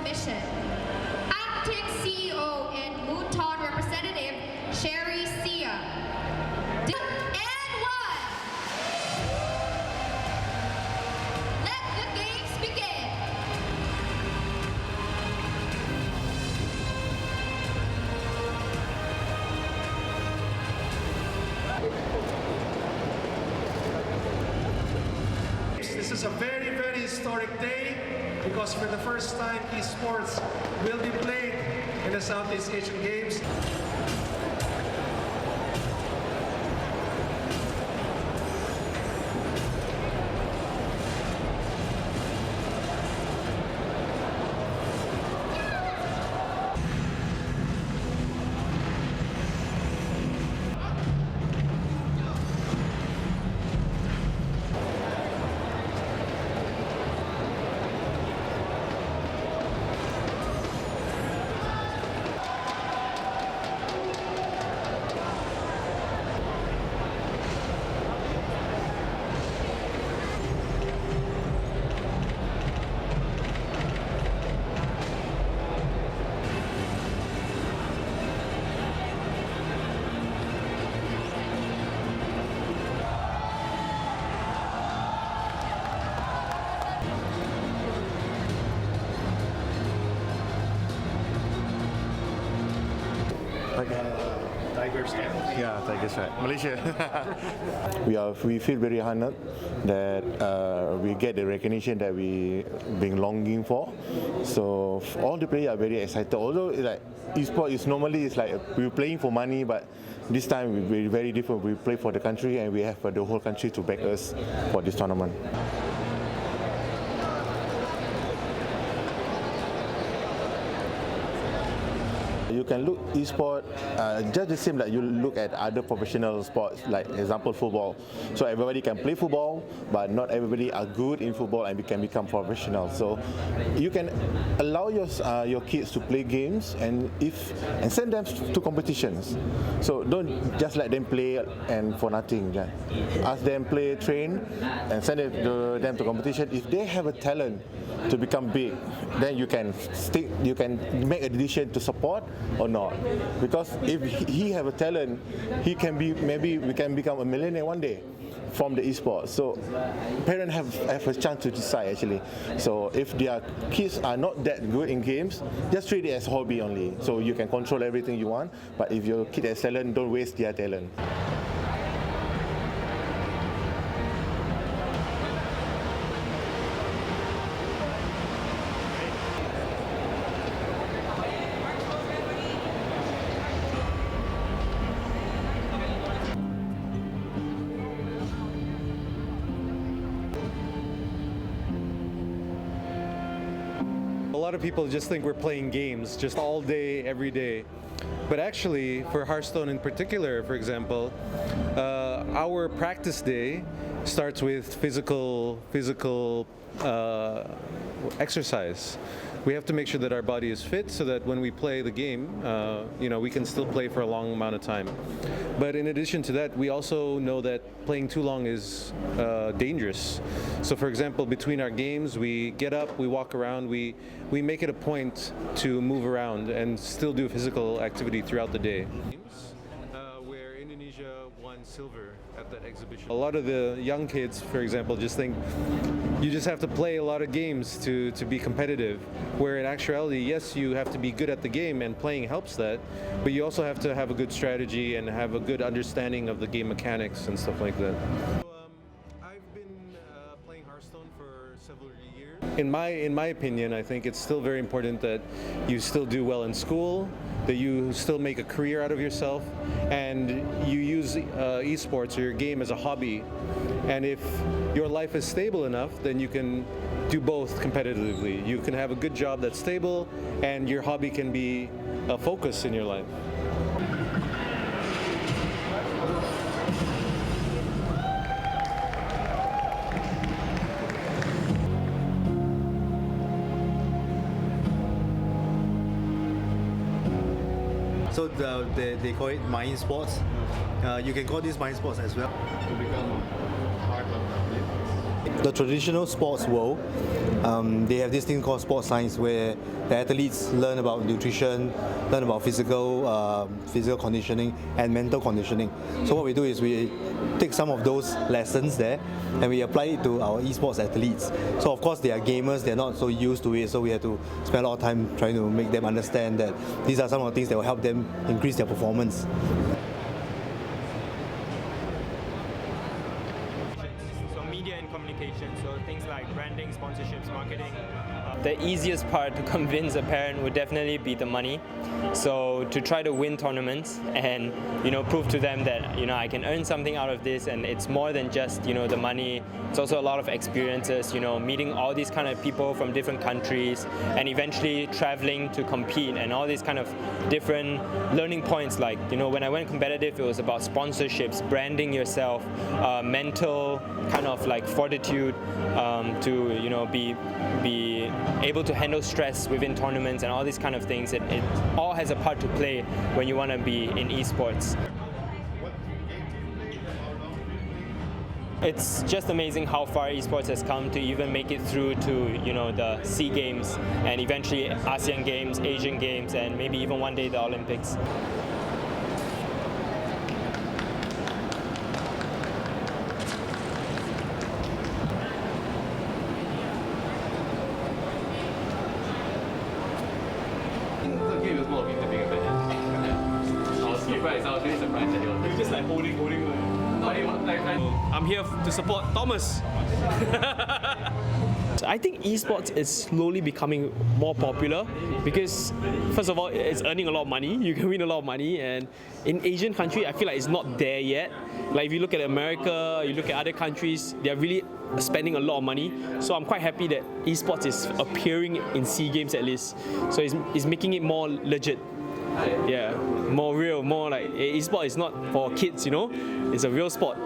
exhibition. Acting CEO and Luton representative, Sherry Sia. And one. Let the games begin. This is a very, very historic day because for the first time, esports will be played in the Southeast Asian Games. Tigers. Yeah, Tigers, right. Malaysia. we feel very honored that we get the recognition that we been longing for. So all the players are very excited. Although like esports is normally it's like we're playing for money, but this time we're very different. We play for the country and we have the whole country to back us for this tournament. You can look esport just the same like you look at other professional sports, like example football. So everybody can play football, but not everybody are good in football and can become professional. So you can allow your kids to play games and send them to competitions. So don't just let them play and for nothing. Yeah. Ask them play, train, and send them to competition. If they have a talent to become big, then you can make a decision to support or not. Because if he have a talent, maybe we can become a millionaire one day from the esports. So parents have a chance to decide actually. So if their kids are not that good in games, just treat it as hobby only. So you can control everything you want, but if your kid has talent, don't waste their talent. A lot of people just think we're playing games just all day, every day. But actually, for Hearthstone in particular, for example, our practice day starts with physical exercise. We have to make sure that our body is fit so that when we play the game, we can still play for a long amount of time. But in addition to that, we also know that playing too long is dangerous. So for example, between our games, we get up, we walk around, we make it a point to move around and still do physical activity throughout the day. Where Indonesia won silver at that exhibition. A lot of the young kids, for example, just think you just have to play a lot of games to be competitive, where in actuality, yes, you have to be good at the game and playing helps that, but you also have to have a good strategy and have a good understanding of the game mechanics and stuff like that. I've been playing Hearthstone for several years. In my opinion, I think it's still very important that you still do well in school, that you still make a career out of yourself, and you use esports or your game as a hobby. And if your life is stable enough, then you can do both competitively. You can have a good job that's stable, and your hobby can be a focus in your life. So they call it mind sports. You can call this mind sports as well. To become part of the The traditional sports world, they have this thing called sports science where the athletes learn about nutrition, learn about physical conditioning and mental conditioning. So what we do is we take some of those lessons there and we apply it to our esports athletes. So of course they are gamers, they're not so used to it, so we have to spend a lot of time trying to make them understand that these are some of the things that will help them increase their performance. So media and communication, so things like branding, sponsorships, marketing. The easiest part to convince a parent would definitely be the money. So to try to win tournaments and prove to them that I can earn something out of this, and it's more than just the money. It's also a lot of experiences, meeting all these kind of people from different countries and eventually traveling to compete and all these kind of different learning points. Like when I went competitive, it was about sponsorships, branding yourself, mental kind of like fortitude to be able to handle stress within tournaments and all these kind of things. It all has a part to play when you want to be in esports. It's just amazing how far esports has come to even make it through to the SEA Games and eventually ASEAN Games, Asian Games, and maybe even one day the Olympics. I'm here to support Thomas. I think esports is slowly becoming more popular because, first of all, it's earning a lot of money. You can win a lot of money, and in Asian countries, I feel like it's not there yet. Like if you look at America, you look at other countries, they're really spending a lot of money. So I'm quite happy that esports is appearing in SEA Games at least. So it's making it more legit. Yeah, more real, more like esports is not for kids, it's a real sport.